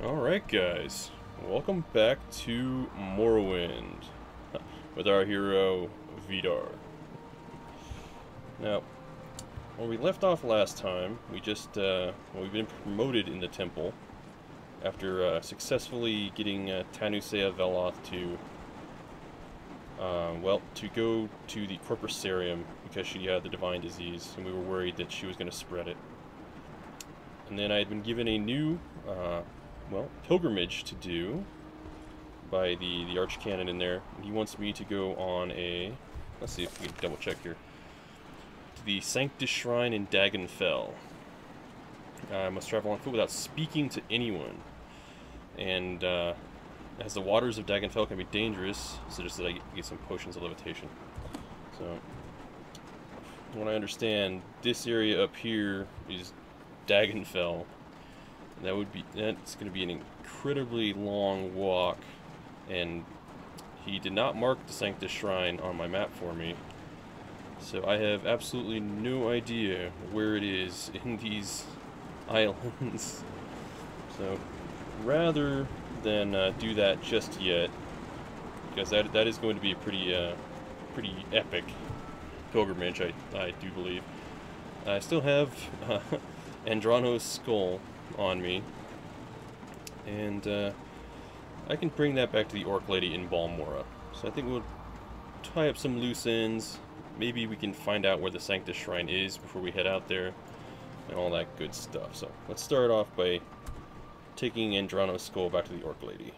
Alright guys, welcome back to Morrowind with our hero Vidar. Now, when we left off last time, we've been promoted in the temple after successfully getting Tanusea Veloth to go to the Corpusarium because she had the divine disease and we were worried that she was going to spread it. And then I had been given a new pilgrimage to do by the archcanon in there. He wants me to go on a, let's see if we can double check here, to the Sanctus Shrine in Dagon Fel. I must travel on foot without speaking to anyone, and as the waters of Dagon Fel can be dangerous, suggests that I get some potions of levitation. So, from what I understand, this area up here is Dagon Fel. That's going to be an incredibly long walk, and he did not mark the Sanctus Shrine on my map for me, so I have absolutely no idea where it is in these islands. So rather than do that just yet, because that is going to be a pretty epic pilgrimage, I do believe. I still have Andrano's skull on me, and I can bring that back to the Orc Lady in Balmora. So I think we'll tie up some loose ends. Maybe we can find out where the Sanctus Shrine is before we head out there, and all that good stuff. So let's start off by taking Andrano's skull back to the Orc Lady.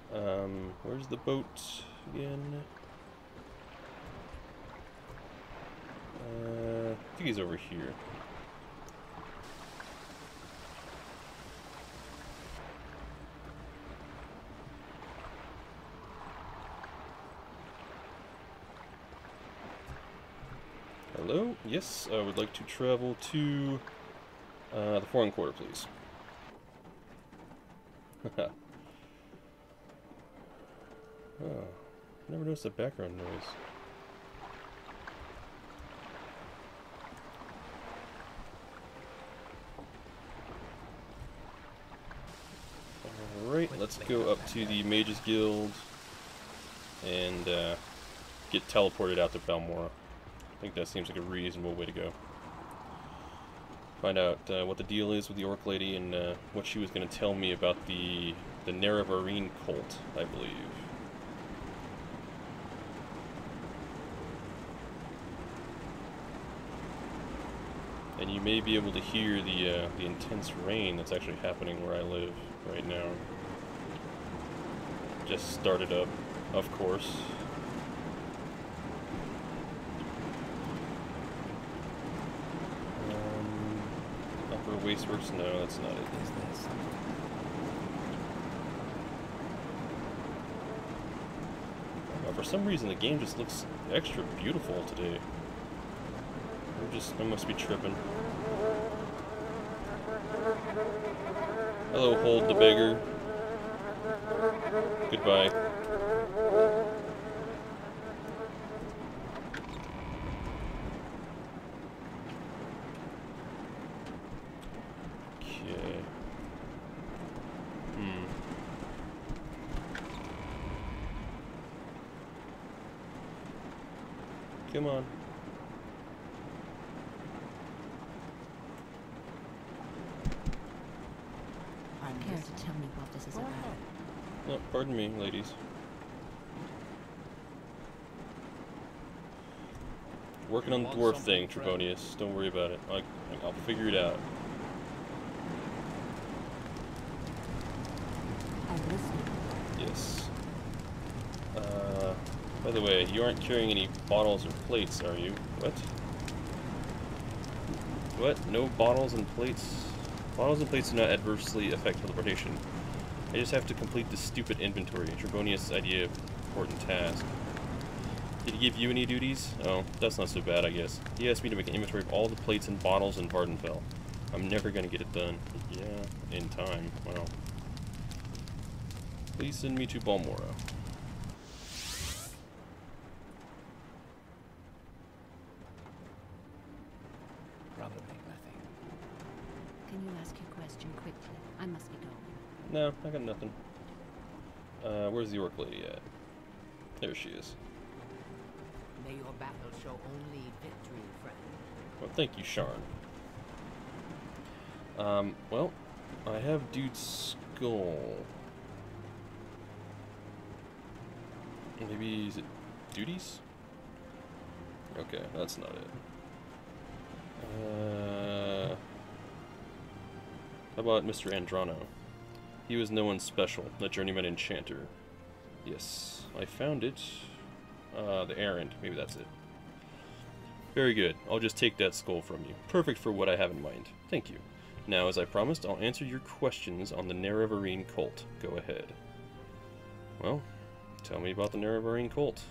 Where's the boat again? I think he's over here. Hello? Yes, I would like to travel to the foreign quarter, please. Oh, never noticed the background noise. Alright, let's go up to the Mages Guild and get teleported out to Balmora. I think that seems like a reasonable way to go. Find out what the deal is with the Orc Lady and what she was going to tell me about the Nerevarine cult, I believe. And you may be able to hear the intense rain that's actually happening where I live right now. Just started up, of course. Wasteworks? No, that's not it. Is this? For some reason, the game just looks extra beautiful today. I must be tripping. Hello, Hold the Beggar. Goodbye. Come on. I'm here to tell me what this is about. Oh, pardon me, ladies. Working on the dwarf thing, Trebonius. Don't worry about it. I'll figure it out. I'm listening. Yes. By the way, you aren't carrying any bottles or plates, are you? What? What? No bottles and plates? Bottles and plates do not adversely affect teleportation. I just have to complete this stupid inventory. Trebonius' idea of important task. Did he give you any duties? Oh, that's not so bad, I guess. He asked me to make an inventory of all the plates and bottles in Vardenfell. I'm never gonna get it done. Yeah, in time. Wow. Please send me to Balmora. Can you you ask your question quickly? I must be going. No, I got nothing. Where's the orc lady at? There she is. May your battle show only victory, friend. Well, thank you, Sharn. Well, I have Dude's skull. Maybe, is it duties? Okay, that's not it. How about Mr. Andrano? He was no one special, a journeyman enchanter. Yes, I found it. The errand, maybe that's it. Very good, I'll just take that skull from you. Perfect for what I have in mind. Thank you. Now, as I promised, I'll answer your questions on the Nerevarine cult. Go ahead. Well, tell me about the Nerevarine cult.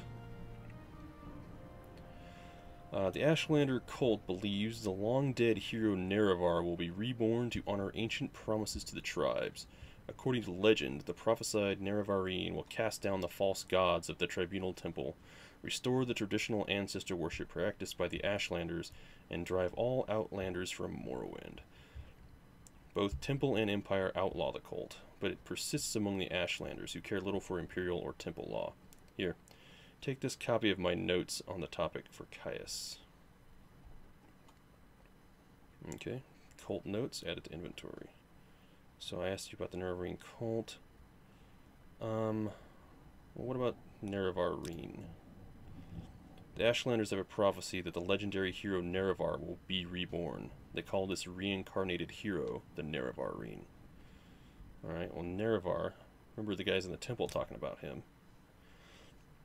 The Ashlander cult believes the long-dead hero Nerevar will be reborn to honor ancient promises to the tribes. According to legend, the prophesied Nerevarine will cast down the false gods of the Tribunal Temple, restore the traditional ancestor worship practiced by the Ashlanders, and drive all Outlanders from Morrowind. Both Temple and Empire outlaw the cult, but it persists among the Ashlanders, who care little for Imperial or Temple law. Here, take this copy of my notes on the topic for Caius. Okay, cult notes, added to inventory. So I asked you about the Nerevarine cult. Well, what about Nerevarine? The Ashlanders have a prophecy that the legendary hero Nerevar will be reborn. They call this reincarnated hero the Nerevarine. Alright, well, Nerevar, remember the guys in the temple talking about him.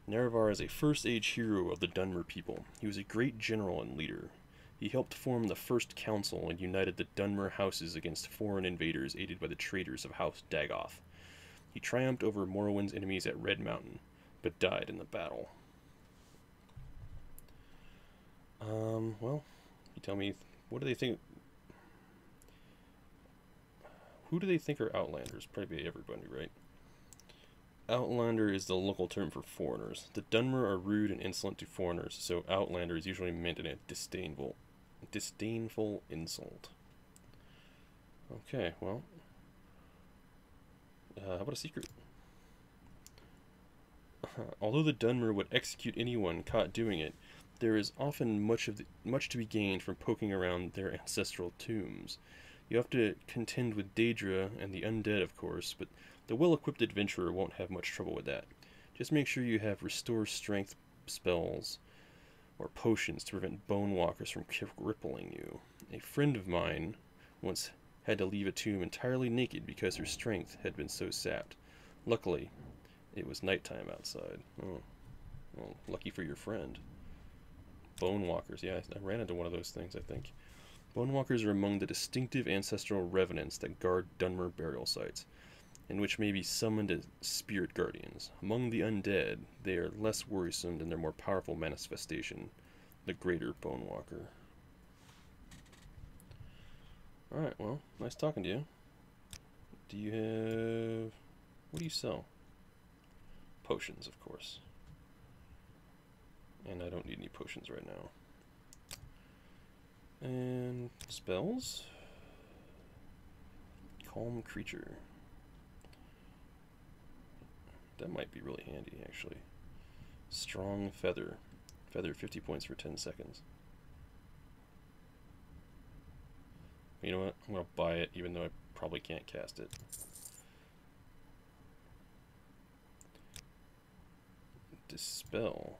Nerevar is a first-age hero of the Dunmer people. He was a great general and leader. He helped form the First Council and united the Dunmer houses against foreign invaders aided by the traders of House Dagon. He triumphed over Morrowind's enemies at Red Mountain, but died in the battle. Well, you tell me, what do they think? Who do they think are Outlanders? Probably everybody, right? Outlander is the local term for foreigners. The Dunmer are rude and insolent to foreigners, so Outlander is usually meant in a disdainful insult. Okay, well, how about a secret? Although the Dunmer would execute anyone caught doing it, there is often much to be gained from poking around their ancestral tombs. You have to contend with Daedra and the undead, of course, but the well-equipped adventurer won't have much trouble with that. Just make sure you have restore strength spells or potions to prevent bone walkers from crippling you. A friend of mine once had to leave a tomb entirely naked because her strength had been so sapped. Luckily, it was nighttime outside. Oh, well, lucky for your friend. Bone walkers, yeah, I ran into one of those things, I think. Bone walkers are among the distinctive ancestral revenants that guard Dunmer burial sites, and which may be summoned as spirit guardians. Among the undead, they are less worrisome than their more powerful manifestation, the greater Bone Walker. Alright, well, nice talking to you. Do you have... what do you sell? Potions, of course. And I don't need any potions right now. And spells? Calm creature. That might be really handy, actually. Strong feather. Feather 50 points for 10 seconds. You know what? I'm going to buy it, even though I probably can't cast it. Dispel.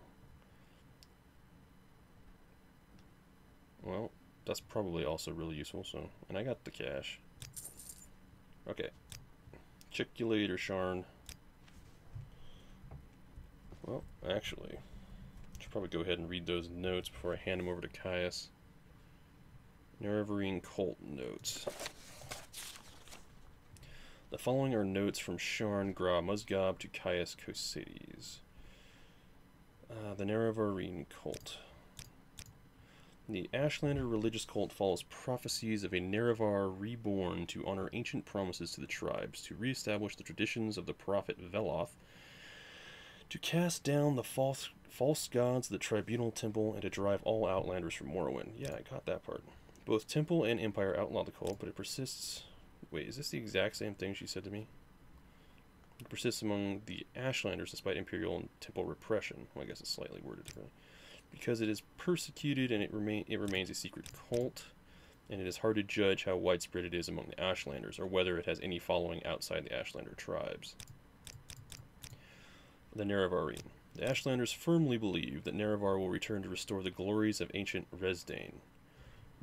Well, that's probably also really useful, so... and I got the cash. Okay. Check you later, Sharn. Well, actually, I should probably go ahead and read those notes before I hand them over to Caius. Nerevarine cult notes. The following are notes from Sharn Gra Musgob to Caius Cosades. The Nerevarine cult. The Ashlander religious cult follows prophecies of a Nerevar reborn to honor ancient promises to the tribes, to re-establish the traditions of the prophet Veloth, to cast down the false gods of the Tribunal Temple, and to drive all Outlanders from Morrowind. Yeah, I got that part. Both Temple and Empire outlaw the cult, but it persists... Wait, is this the exact same thing she said to me? It persists among the Ashlanders despite Imperial and Temple repression. Well, I guess it's slightly worded differently. Because it is persecuted and it remains a secret cult, and it is hard to judge how widespread it is among the Ashlanders, or whether it has any following outside the Ashlander tribes. The Nerevarine. The Ashlanders firmly believe that Nerevar will return to restore the glories of ancient Resdayn.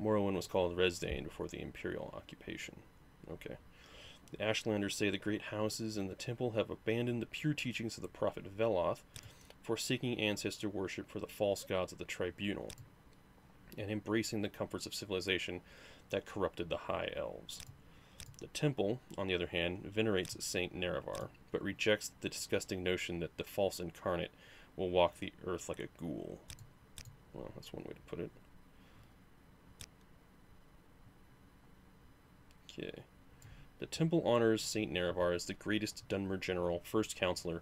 Morrowind was called Resdayn before the Imperial occupation. Okay. The Ashlanders say the great houses and the temple have abandoned the pure teachings of the prophet Veloth, forsaking ancestor worship for the false gods of the tribunal, and embracing the comforts of civilization that corrupted the High Elves. The temple, on the other hand, venerates Saint Nerevar, but rejects the disgusting notion that the false incarnate will walk the earth like a ghoul. Well, that's one way to put it. Okay. The temple honors Saint Nerevar as the greatest Dunmer general, first counselor,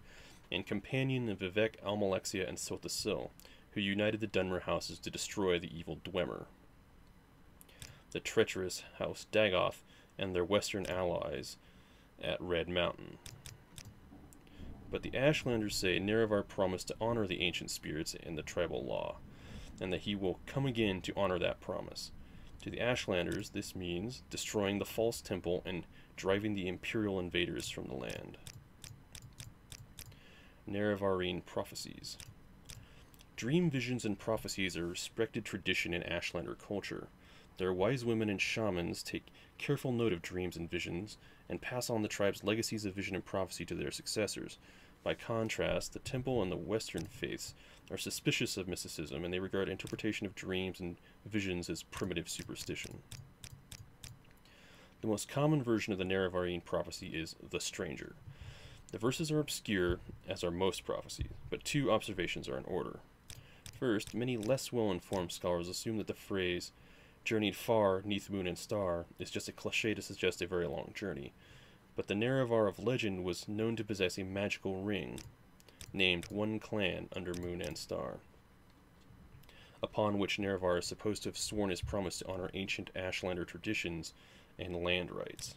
and companion of Vivek, Almalexia, and Silthasil, who united the Dunmer houses to destroy the evil Dwemer. The treacherous House Dagoth and their western allies at Red Mountain. But the Ashlanders say Nerevar promised to honor the ancient spirits in the tribal law, and that he will come again to honor that promise. To the Ashlanders, this means destroying the false temple and driving the imperial invaders from the land. Nerevarine prophecies. Dream visions and prophecies are a respected tradition in Ashlander culture. Their wise women and shamans take careful note of dreams and visions and pass on the tribe's legacies of vision and prophecy to their successors. By contrast, the temple and the Western faiths are suspicious of mysticism, and they regard interpretation of dreams and visions as primitive superstition. The most common version of the Nerevarine prophecy is the Stranger. The verses are obscure, as are most prophecies, but two observations are in order. First, many less well-informed scholars assume that the phrase, journeyed far, 'neath moon and star, is just a cliché to suggest a very long journey. But the Nerevar of legend was known to possess a magical ring, named One Clan under Moon and Star, upon which Nerevar is supposed to have sworn his promise to honor ancient Ashlander traditions and land rights.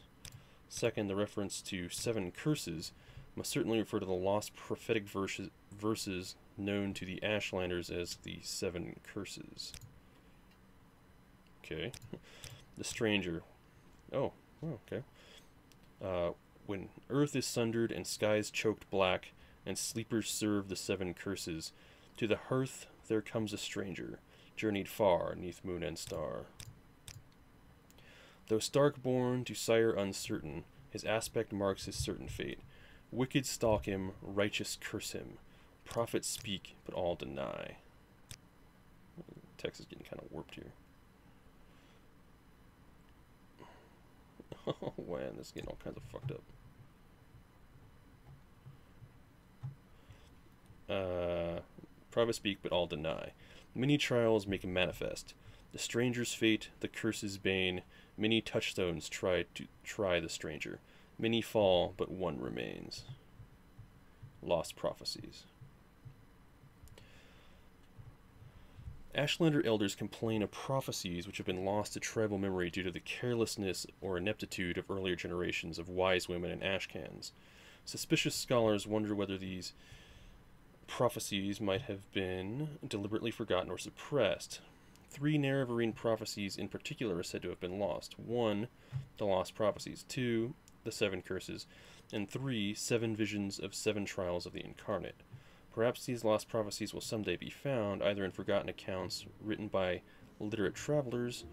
Second, the reference to 7 curses must certainly refer to the lost prophetic verses known to the Ashlanders as the 7 curses. Okay. The Stranger. Oh, okay. When earth is sundered and skies choked black, and sleepers serve the 7 curses, to the hearth there comes a stranger, journeyed far 'neath moon and star. Though stark-born to sire uncertain, his aspect marks his certain fate. Wicked stalk him, righteous curse him. Prophets speak, but all deny. The text is getting kind of warped here. Oh man, this is getting all kinds of fucked up. Prophets speak, but all deny. Many trials make him manifest. The stranger's fate, the curse's bane. Many touchstones try the stranger. Many fall, but one remains. Lost prophecies. Ashlander elders complain of prophecies which have been lost to tribal memory due to the carelessness or ineptitude of earlier generations of wise women and Ashcans. Suspicious scholars wonder whether these prophecies might have been deliberately forgotten or suppressed. 3 Nerevarine prophecies in particular are said to have been lost. 1, the lost prophecies. 2, the 7 curses. And 3, 7 visions of 7 trials of the incarnate. Perhaps these lost prophecies will someday be found, either in forgotten accounts written by literate travelers,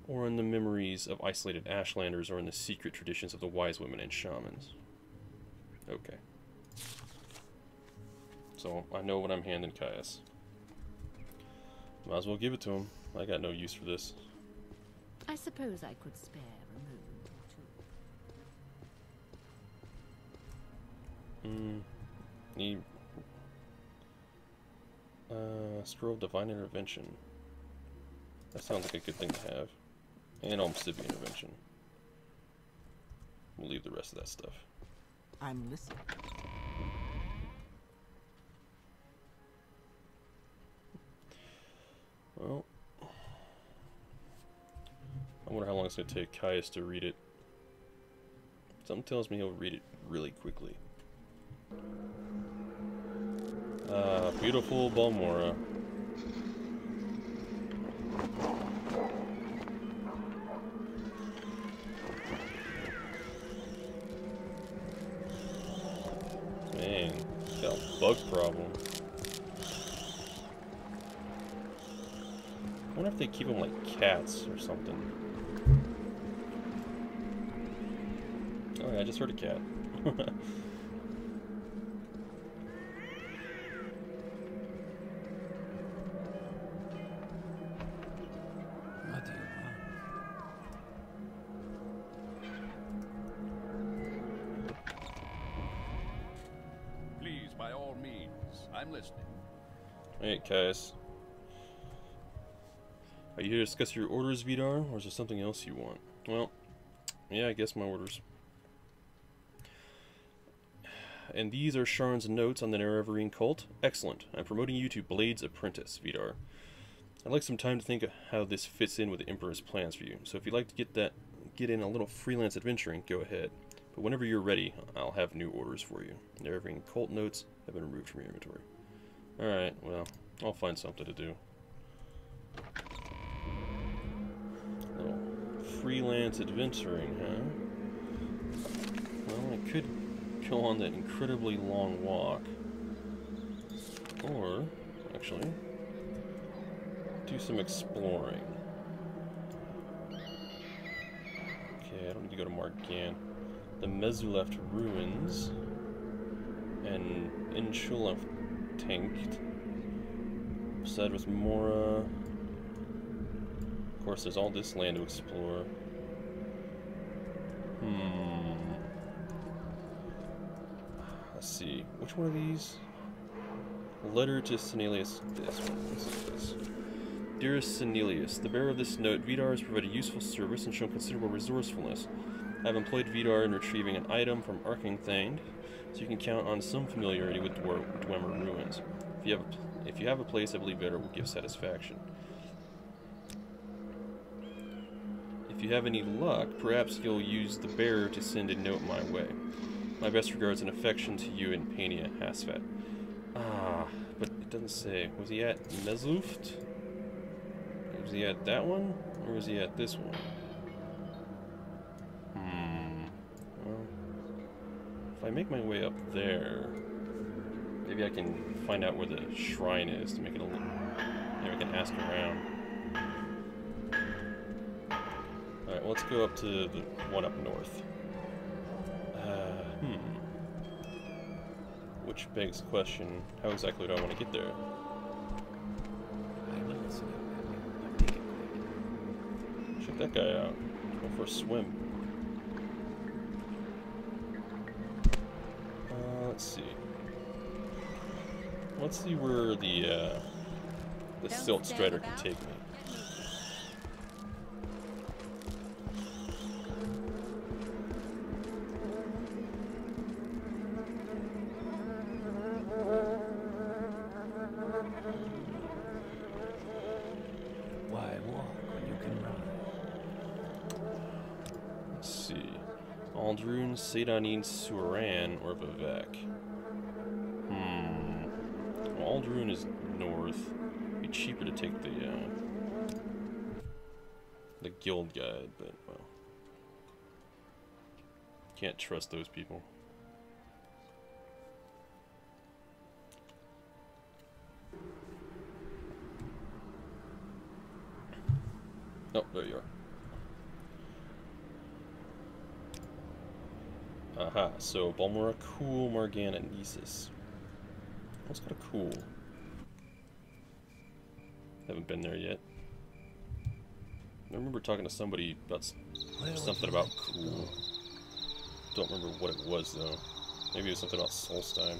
or in the memories of isolated Ashlanders, or in the secret traditions of the wise women and shamans. Okay. So, I know what I'm handing Caius. Might as well give it to him. I got no use for this. I suppose I could spare a moment or two. Need Scroll of Divine Intervention. That sounds like a good thing to have. And Civ Intervention. We'll leave the rest of that stuff. I'm listening. Well, I wonder how long it's going to take Caius to read it. Something tells me he'll read it really quickly. Beautiful Balmora. Man, got a bug problem. I wonder if they keep them like cats or something. Oh yeah, I just heard a cat. What do you want? Please, by all means. I'm listening. Alright, Caius. Are you here to discuss your orders, Vidar, or is there something else you want? Well, yeah, I guess my orders. And these are Sharn's notes on the Nerevarine cult. Excellent. I'm promoting you to Blade's Apprentice, Vidar. I'd like some time to think of how this fits in with the Emperor's plans for you. So if you'd like to get in a little freelance adventuring, go ahead. But whenever you're ready, I'll have new orders for you. Nerevarine cult notes have been removed from your inventory. Alright, well, I'll find something to do. Little freelance adventuring, huh? Well, I could go on that incredibly long walk. Or, actually, do some exploring. Okay, I don't need to go to Margan. The Mezuleft ruins and Inchulef tanked. Said with Mora. Of course, there's all this land to explore. Let's see. Which one of these? Letter to Senelius. This one. This is this. Dearest Senelius, the bearer of this note, Vidar has provided useful service and shown considerable resourcefulness. I have employed Vidar in retrieving an item from Arkangthane, so you can count on some familiarity with Dwemer ruins. If you have a place, I believe Vidar will give satisfaction. If you have any luck, perhaps you'll use the bearer to send a note my way. My best regards and affection to you and Pania Hasfat. Ah, but it doesn't say. Was he at Mezluft? Was he at that one? Or was he at this one? Well, if I make my way up there, maybe I can find out where the shrine is to make it a little... Maybe I can ask around. Alright, well, let's go up to the one up north. Which begs the question, how exactly do I want to get there? I will listen. I'll take it quick. Check that guy out. Go for a swim. Let's see. Let's see where the Silt Strider can take me. Why walk when you can run? Let's see. Aldrun, Sedanin, Suran, or Vivek. Well, Aldrun is north. It'd be cheaper to take the guild guide, but, well. Can't trust those people. Oh, there you are. Aha, so Balmora, Cool, Morgana, Nesis. What's kind of cool? Haven't been there yet. I remember talking to somebody about something about Cool. Don't remember what it was though. Maybe it was something about Solstheim.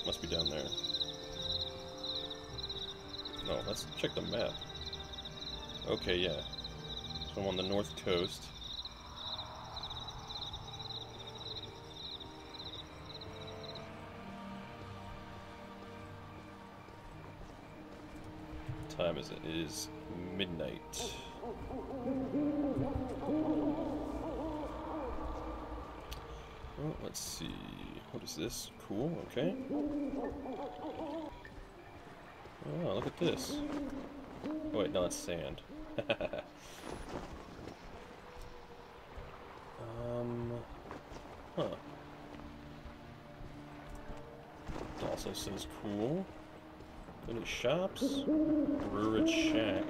Must be down there. No, let's check the map. Okay, yeah. So I'm on the north coast. time is it? It is midnight. Well, let's see. What is this? Cool, okay. Oh, look at this. Oh, wait, no, it's sand. Huh. It also says cool. Any shops? Brewerage Shack.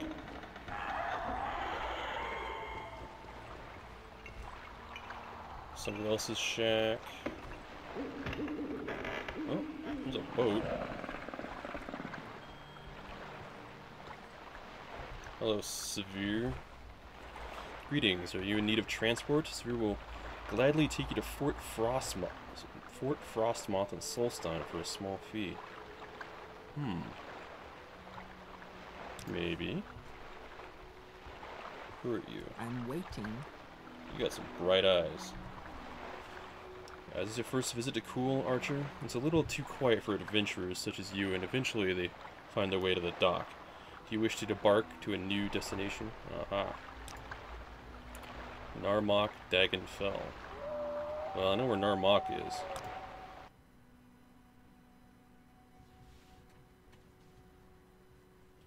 Somebody else's shack. Oh, there's a boat. Hello, Severe. Greetings. Are you in need of transport? Severe will gladly take you to Fort Frostmoth and Solstein for a small fee. Maybe. Who are you? I'm waiting. You got some bright eyes. This is your first visit to Cool, Archer? It's a little too quiet for adventurers such as you, and eventually they find their way to the dock. Do you wish to debark to a new destination? Aha. Narmak Dagon Fel. Well, I know where Narmak is.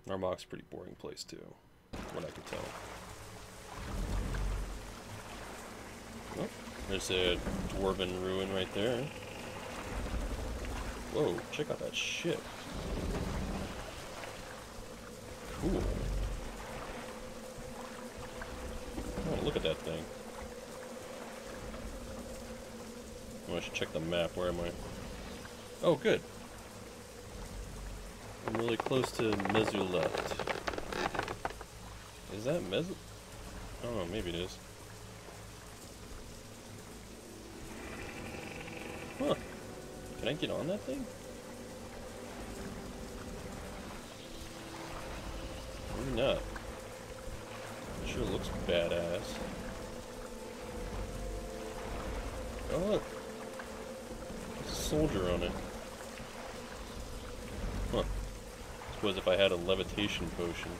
Narmak's a pretty boring place too, what I can tell. Oh, there's a dwarven ruin right there. Whoa, check out that ship. Cool. Oh, look at that thing. Oh, I should check the map. Where am I? Oh, good. I'm really close to Mesuleft. Is that Mesu? Oh, maybe it is. Huh. Can I get on that thing? Maybe not. It sure looks badass. Oh look. There's a soldier on it. Huh. Suppose if I had a levitation potion,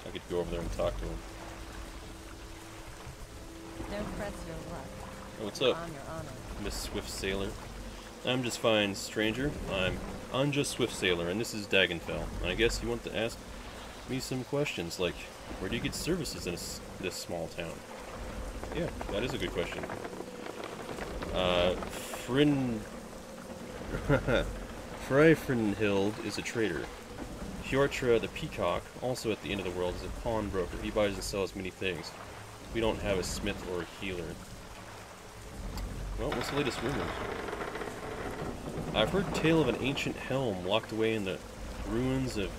I could go over there and talk to him. Don't press your luck. Oh, what's up, On your honor. Miss Swift Sailor? I'm just fine, stranger. I'm Anja Swift Sailor, and this is Dagon Fel. And I guess you want to ask me some questions, like, where do you get services in this small town? Yeah, that is a good question. Freifrenhild is a trader. Hjortra the Peacock, also at the end of the world, is a pawnbroker. He buys and sells many things. We don't have a smith or a healer. Well, what's the latest rumors? I've heard tale of an ancient helm locked away in the ruins of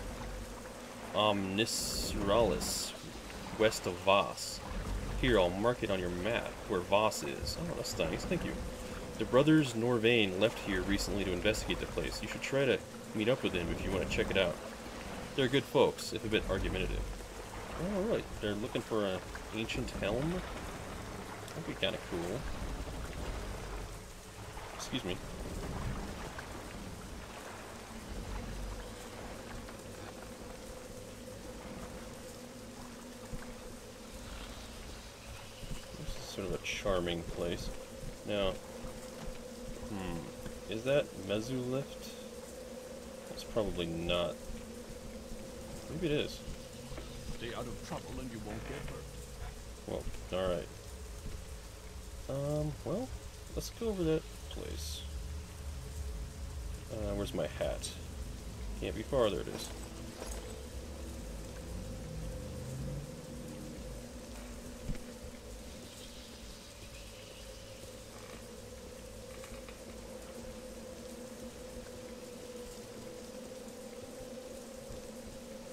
Omnisralis, west of Voss. Here, I'll mark it on your map, where Voss is. Oh, that's nice, thank you. The brothers Norvain left here recently to investigate the place. You should try to meet up with them if you want to check it out. They're good folks, if a bit argumentative. Oh, really? They're looking for an ancient helm? That'd be kind of cool. Excuse me. This is sort of a charming place. Now, is that Mesuleft? It's probably not. Maybe it is. Stay out of trouble and you won't get hurt. Well, alright. Well, let's go over that place. Where's my hat? Can't be far, there it is.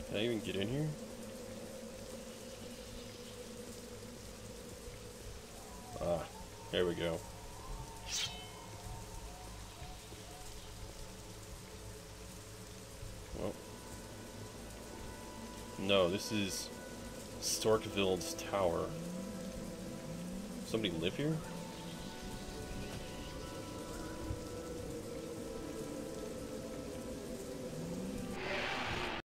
Can I even get in here? Ah, there we go. Well. No, this is Storkvild's tower. Somebody live here?